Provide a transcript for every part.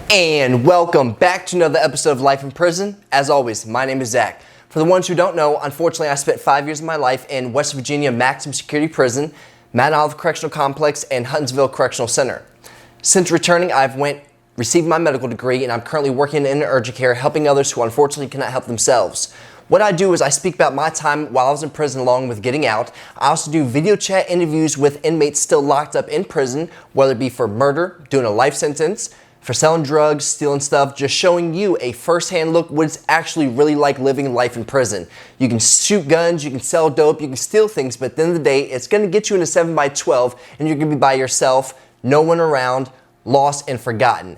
And welcome back to another episode of Life in Prison. As always, my name is Zach. For the ones who don't know, unfortunately I spent 5 years of my life in West Virginia Maximum Security Prison, Mount Olive Correctional Complex, and Huntsville Correctional Center. Since returning, I've received my medical degree, and I'm currently working in urgent care helping others who unfortunately cannot help themselves. What I do is I speak about my time while I was in prison along with getting out. I also do video chat interviews with inmates still locked up in prison, whether it be for murder, doing a life sentence, for selling drugs, stealing stuff, just showing you a first-hand look what it's actually really like living life in prison. You can shoot guns, you can sell dope, you can steal things, but at the end of the day, it's gonna get you in a 7x12 and you're gonna be by yourself, no one around, lost and forgotten.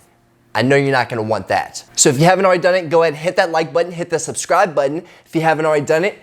I know you're not gonna want that. So if you haven't already done it, go ahead and hit that like button, hit the subscribe button. If you haven't already done it,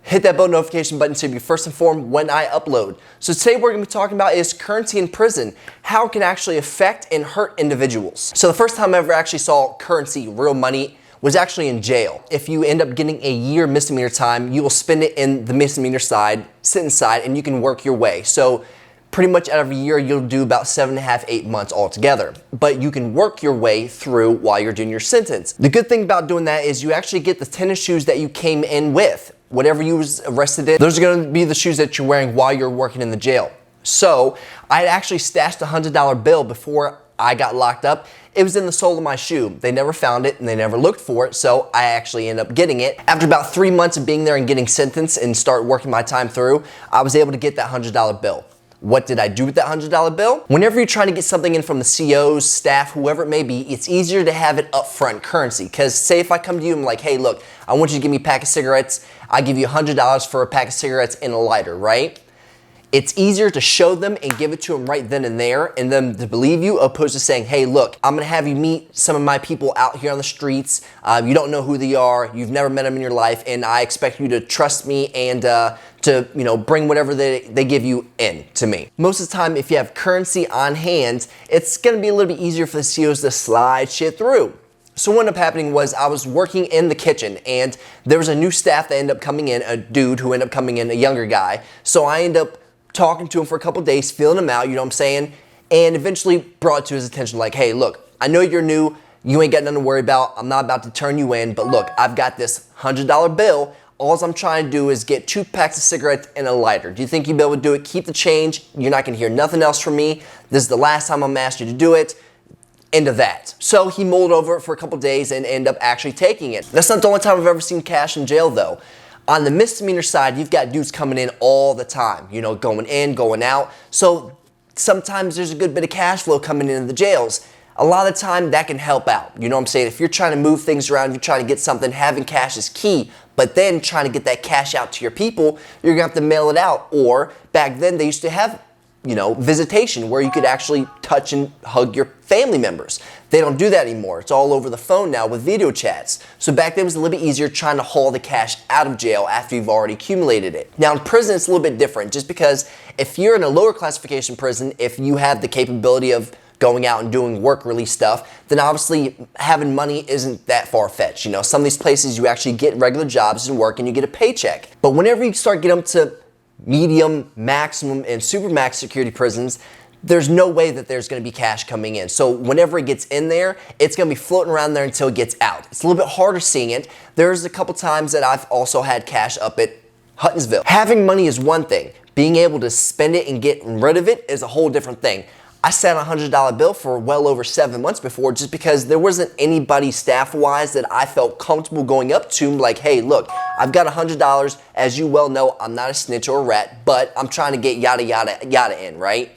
hit that bell notification button so you'll be first informed when I upload. So today what we're gonna be talking about is currency in prison, how it can actually affect and hurt individuals. So the first time I ever actually saw currency, real money, was actually in jail. If you end up getting a year misdemeanor time, you will spend it in the misdemeanor side, sit inside, and you can work your way. So pretty much out of a year, you'll do about 7.5, 8 months altogether. But you can work your way through while you're doing your sentence. The good thing about doing that is you actually get the tennis shoes that you came in with. Whatever you was arrested in, those are gonna be the shoes that you're wearing while you're working in the jail. So I had actually stashed a $100 bill before I got locked up. It was in the sole of my shoe. They never found it and they never looked for it, so I actually ended up getting it. After about 3 months of being there and getting sentenced and start working my time through, I was able to get that $100 bill. What did I do with that $100 bill? Whenever you're trying to get something in from the COs, staff, whoever it may be, it's easier to have it upfront currency. Because say if I come to you and I'm like, hey, look, I want you to give me a pack of cigarettes. I give you $100 for a pack of cigarettes and a lighter, right? It's easier to show them and give it to them right then and there and them to believe you, opposed to saying, hey, look, I'm gonna have you meet some of my people out here on the streets. You don't know who they are. You've never met them in your life, and I expect you to trust me and to bring whatever they give you in to me. Most of the time, if you have currency on hand, it's gonna be a little bit easier for the COs to slide shit through. So what ended up happening was I was working in the kitchen and there was a new staff that ended up coming in, a dude who ended up coming in, a younger guy. So I ended up talking to him for a couple days, feeling him out, you know what I'm saying? And eventually brought it to his attention like, hey, look, I know you're new, you ain't got nothing to worry about, I'm not about to turn you in, but look, I've got this $100 bill. All I'm trying to do is get 2 packs of cigarettes and a lighter. Do you think you'll be able to do it? Keep the change. You're not gonna hear nothing else from me. This is the last time I'm asking you to do it. End of that. So he mulled over it for a couple days and ended up actually taking it. That's not the only time I've ever seen cash in jail though. On the misdemeanor side, you've got dudes coming in all the time, going in, going out. So sometimes there's a good bit of cash flow coming into the jails. A lot of the time that can help out. You know what I'm saying? If you're trying to move things around, you're trying to get something, having cash is key. But then trying to get that cash out to your people, you're gonna have to mail it out. Or back then they used to have, visitation where you could actually touch and hug your family members. They don't do that anymore. It's all over the phone now with video chats. So back then it was a little bit easier trying to haul the cash out of jail after you've already accumulated it. Now in prison it's a little bit different just because if you're in a lower classification prison, if you have the capability of going out and doing work release stuff, then obviously having money isn't that far-fetched. Some of these places you actually get regular jobs and work and you get a paycheck. But whenever you start getting up to medium, maximum, and supermax security prisons, there's no way that there's gonna be cash coming in. So whenever it gets in there, it's gonna be floating around there until it gets out. It's a little bit harder seeing it. There's a couple times that I've also had cash up at Huntsville. Having money is one thing. Being able to spend it and get rid of it is a whole different thing. I sat on a $100 bill for well over 7 months before just because there wasn't anybody staff-wise that I felt comfortable going up to like, hey, look, I've got $100. As you well know, I'm not a snitch or a rat, but I'm trying to get yada, yada, yada in, right?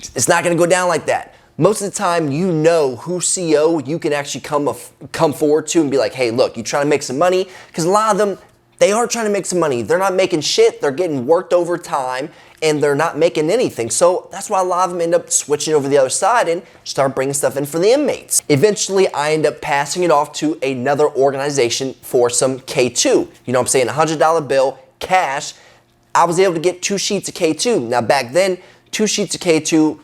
It's not gonna go down like that. Most of the time, you know who CO you can actually come forward to and be like, hey, look, you trying to make some money? Because a lot of them, they are trying to make some money. They're not making shit. They're getting worked overtime and they're not making anything. So that's why a lot of them end up switching over the other side and start bringing stuff in for the inmates. Eventually, I end up passing it off to another organization for some K2. You know what I'm saying? $100 bill, cash. I was able to get 2 sheets of K2. Now back then, 2 sheets of K2,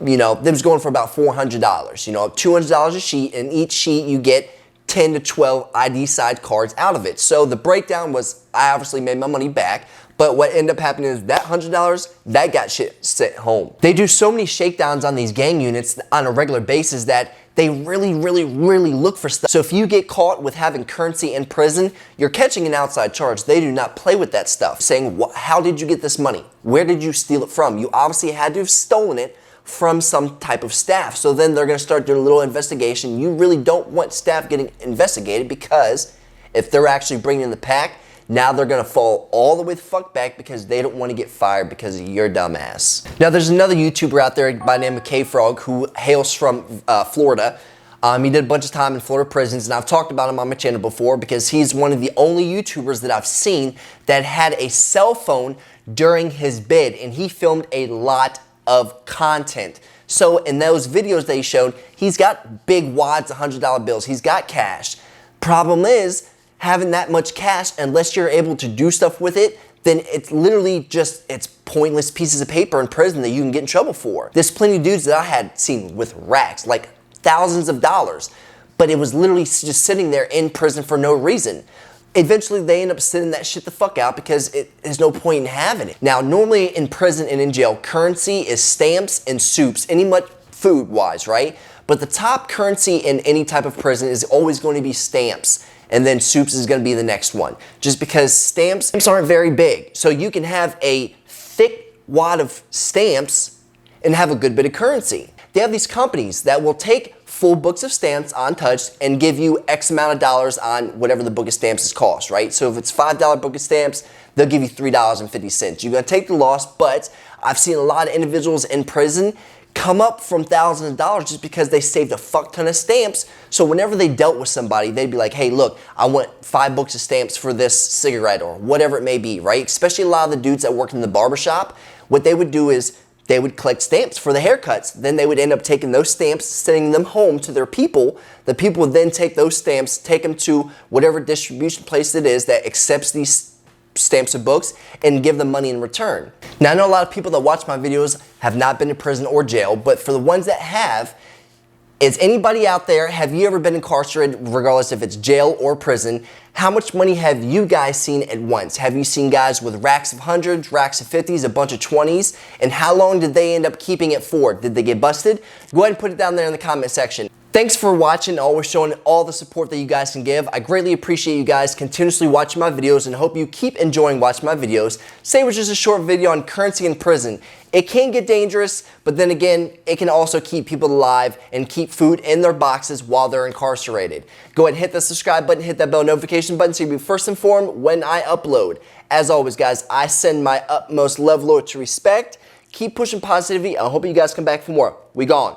they was going for about $400. $200 a sheet, and each sheet you get 10 to 12 ID side cards out of it. So the breakdown was I obviously made my money back, But what ended up happening is that $100, that got shit sent home. They do so many shakedowns on these gang units on a regular basis that they really look for stuff. So if you get caught with having currency in prison, you're catching an outside charge. They do not play with that stuff. Saying, how did you get this money? Where did you steal it from? You obviously had to have stolen it from some type of staff. So then they're gonna start doing a little investigation. You really don't want staff getting investigated, because if they're actually bringing in the pack, now they're gonna fall all the way the fuck back because they don't want to get fired because of your dumb ass. Now there's another YouTuber out there by the name of K-Frog who hails from Florida. He did a bunch of time in Florida prisons, and I've talked about him on my channel before because he's one of the only YouTubers that I've seen that had a cell phone during his bid, and he filmed a lot of content. So in those videos they showed, he's got big wads of $100 bills, he's got cash. Problem is, having that much cash, unless you're able to do stuff with it, then it's literally just, it's pointless pieces of paper in prison that you can get in trouble for. There's plenty of dudes that I had seen with racks, like thousands of dollars, but it was literally just sitting there in prison for no reason. Eventually they end up sending that shit the fuck out because there's no point in having it. Now normally in prison and in jail, currency is stamps and soups, any much food wise, right? But the top currency in any type of prison is always going to be stamps. And then soups is going to be the next one. Just because stamps aren't very big. So you can have a thick wad of stamps and have a good bit of currency. They have these companies that will take full books of stamps untouched and give you X amount of dollars on whatever the book of stamps is cost, right? So if it's $5 book of stamps, they'll give you $3.50. You're going to take the loss, but I've seen a lot of individuals in prison come up from thousands of dollars just because they saved a fuck ton of stamps. So whenever they dealt with somebody, they'd be like, hey, look, I want 5 books of stamps for this cigarette or whatever it may be, right? Especially a lot of the dudes that work in the barbershop, what they would do is they would collect stamps for the haircuts. Then they would end up taking those stamps, sending them home to their people. The people would then take those stamps, take them to whatever distribution place it is that accepts these stamps of books and give them money in return. Now I know a lot of people that watch my videos have not been to prison or jail, but for the ones that have, is anybody out there, have you ever been incarcerated, regardless if it's jail or prison? How much money have you guys seen at once? Have you seen guys with racks of hundreds, racks of 50s, a bunch of 20s? And how long did they end up keeping it for? Did they get busted? Go ahead and put it down there in the comment section. Thanks for watching, always showing all the support that you guys can give. I greatly appreciate you guys continuously watching my videos and hope you keep enjoying watching my videos. Say it was just a short video on currency in prison. It can get dangerous, but then again, it can also keep people alive and keep food in their boxes while they're incarcerated. Go ahead and hit the subscribe button, hit that bell notification button so you'll be first informed when I upload. As always, guys, I send my utmost level of respect. Keep pushing positivity. I hope you guys come back for more. We gone.